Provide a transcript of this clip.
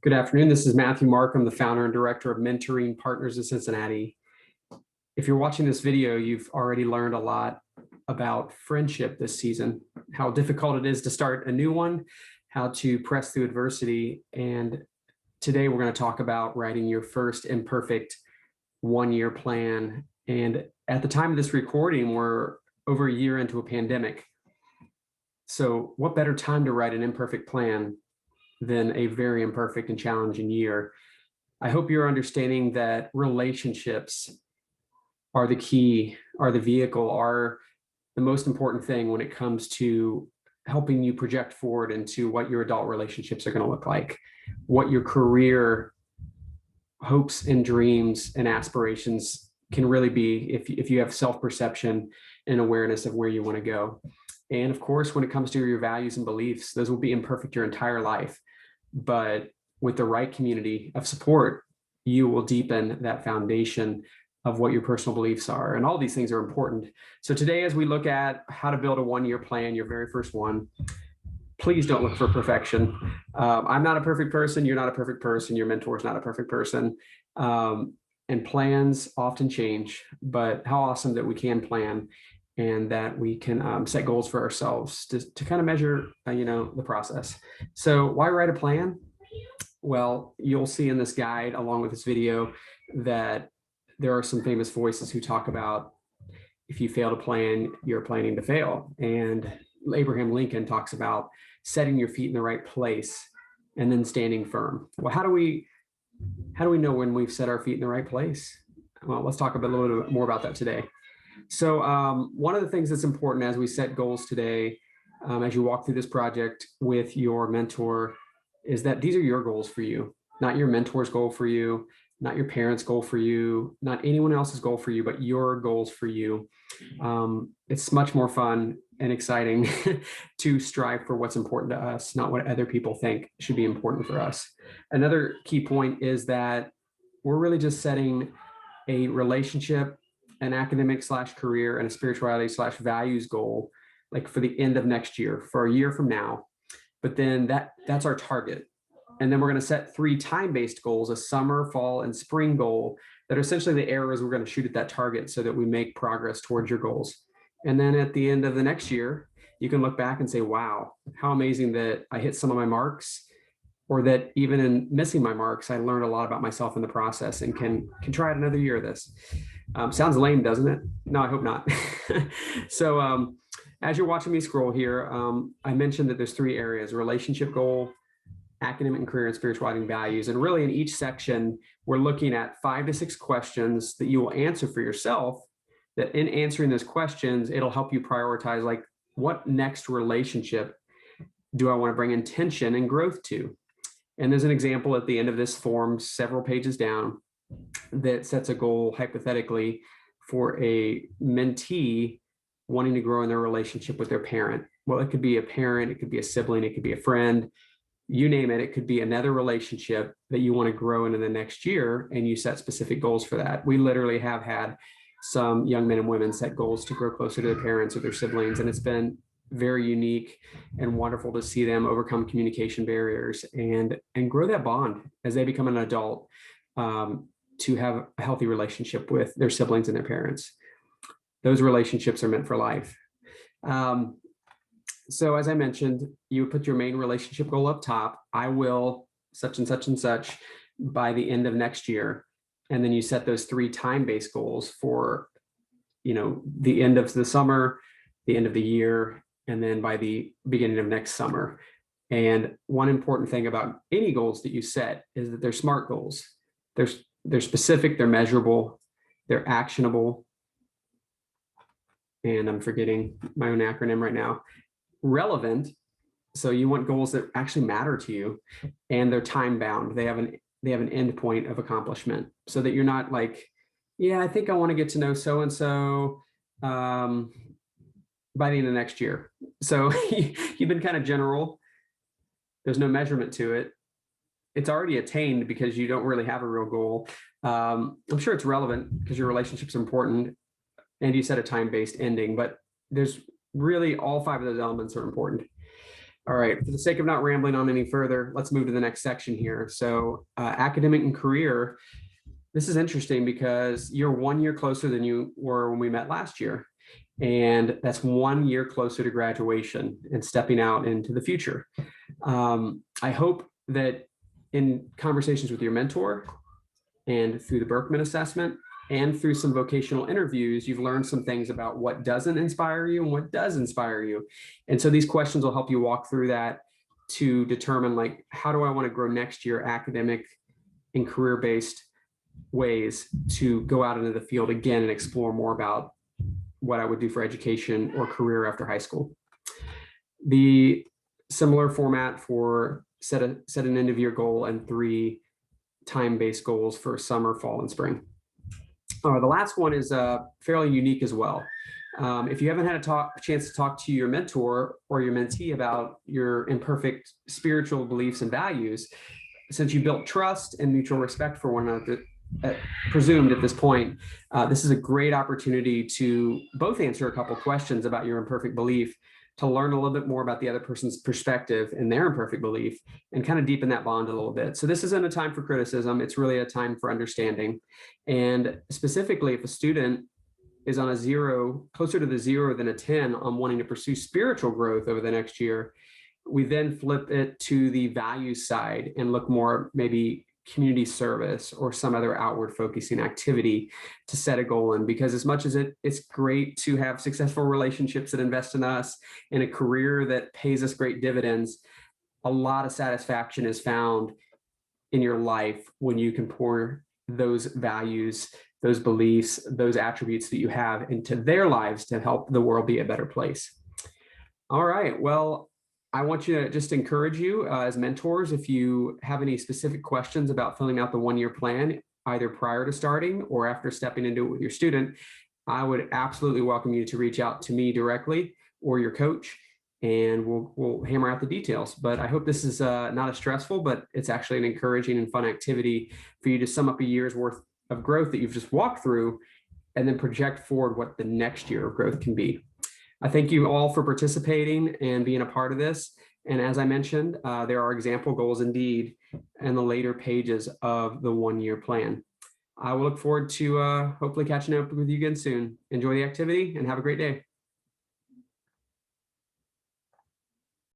Good afternoon. This is Matthew Markham, the founder and director of Mentoring Partners in Cincinnati. If you're watching this video, you've already learned a lot about friendship this season, how difficult it is to start a new one, how to press through adversity. And today we're going to talk about writing your first imperfect one-year plan. And at the time of this recording, we're over a year into a pandemic. So what better time to write an imperfect plan than a very imperfect and challenging year? I hope you're understanding that relationships are the key, are the vehicle, are the most important thing when it comes to helping you project forward into what your adult relationships are going to look like, what your career hopes and dreams and aspirations can really be if you have self-perception and awareness of where you want to go. And of course, when it comes to your values and beliefs, those will be imperfect your entire life. But with the right community of support, you will deepen that foundation of what your personal beliefs are. And all these things are important. So today, as we look at how to build a one-year plan, your very first one, please don't look for perfection. I'm not a perfect person. You're not a perfect person. Your mentor is not a perfect person. And plans often change, but how awesome that we can plan and that we can set goals for ourselves to kind of measure, the process. So why write a plan? Well, you'll see in this guide, along with this video, that there are some famous voices who talk about if you fail to plan, you're planning to fail. And Abraham Lincoln talks about setting your feet in the right place and then standing firm. Well, how do we know when we've set our feet in the right place? Well, let's talk a little bit more about that today. So one of the things that's important as we set goals today, as you walk through this project with your mentor, is that these are your goals for you, not your mentor's goal for you, not your parents' goal for you, not anyone else's goal for you, but your goals for you. It's much more fun and exciting to strive for what's important to us, not what other people think should be important for us. Another key point is that we're really just setting a relationship, an academic / career, and a spirituality / values goal, like for the end of next year, for a year from now. But then that's our target. And then we're going to set 3 time-based goals, a summer, fall, and spring goal, that are essentially the arrows we're going to shoot at that target so that we make progress towards your goals. And then at the end of the next year, you can look back and say, wow, how amazing that I hit some of my marks, or that even in missing my marks, I learned a lot about myself in the process and can try it another year of this. Sounds lame, doesn't it? No, I hope not. So as you're watching me scroll here, I mentioned that there's 3 areas: relationship goal, academic and career, and spirituality and values. And really in each section, we're looking at 5 to 6 questions that you will answer for yourself, that in answering those questions, it'll help you prioritize, like, what next relationship do I want to bring intention and growth to? And there's an example at the end of this form, several pages down, that sets a goal hypothetically for a mentee wanting to grow in their relationship with their parent. Well, it could be a parent, it could be a sibling, it could be a friend, you name it. It could be another relationship that you want to grow into the next year, and you set specific goals for that. We literally have had some young men and women set goals to grow closer to their parents or their siblings, and it's been very unique and wonderful to see them overcome communication barriers and grow that bond as they become an adult, to have a healthy relationship with their siblings and their parents. Those relationships are meant for life. So as I mentioned, you put your main relationship goal up top. I will such and such and such by the end of next year. And then you set those 3 time-based goals for, the end of the summer, the end of the year, and then by the beginning of next summer. And one important thing about any goals that you set is that they're SMART goals. They're specific, they're measurable, they're actionable. And I'm forgetting my own acronym right now. Relevant. So you want goals that actually matter to you, and they're time bound. They have an end point of accomplishment, so that you're not like, yeah, I think I want to get to know so-and-so by the end of next year. So you've been kind of general. There's no measurement to it. It's already attained because you don't really have a real goal. I'm sure it's relevant because your relationship's important and you set a time-based ending, but there's really all 5 of those elements are important. All right, for the sake of not rambling on any further, let's move to the next section here. So academic and career, this is interesting because you're 1 year closer than you were when we met last year. And that's 1 year closer to graduation and stepping out into the future. I hope that in conversations with your mentor and through the Berkman assessment and through some vocational interviews, you've learned some things about what doesn't inspire you and what does inspire you. And so these questions will help you walk through that to determine, like, how do I want to grow next year, academic and career-based ways to go out into the field again and explore more about what I would do for education or career after high school. The similar format for set an end of year goal and 3 time-based goals for summer, fall, and spring. The last one is fairly unique as well. If you haven't had a chance to talk to your mentor or your mentee about your imperfect spiritual beliefs and values, since you built trust and mutual respect for one another, presumed at this point, this is a great opportunity to both answer a couple questions about your imperfect belief, to learn a little bit more about the other person's perspective and their imperfect belief, and kind of deepen that bond a little bit. So this isn't a time for criticism. It's really a time for understanding. And specifically, if a student is on a 0, closer to the 0 than a 10 on wanting to pursue spiritual growth over the next year, we then flip it to the values side and look more maybe community service or some other outward focusing activity to set a goal in. Because as much as it's great to have successful relationships that invest in us and a career that pays us great dividends, a lot of satisfaction is found in your life when you can pour those values, those beliefs, those attributes that you have into their lives to help the world be a better place. All right, well, I want you to just encourage you as mentors, if you have any specific questions about filling out the 1-year plan, either prior to starting or after stepping into it with your student, I would absolutely welcome you to reach out to me directly or your coach, and we'll hammer out the details. But I hope this is not as stressful, but it's actually an encouraging and fun activity for you to sum up a year's worth of growth that you've just walked through and then project forward what the next year of growth can be. I thank you all for participating and being a part of this. And as I mentioned, there are example goals indeed in the later pages of the 1-year plan. I will look forward to hopefully catching up with you again soon. Enjoy the activity and have a great day.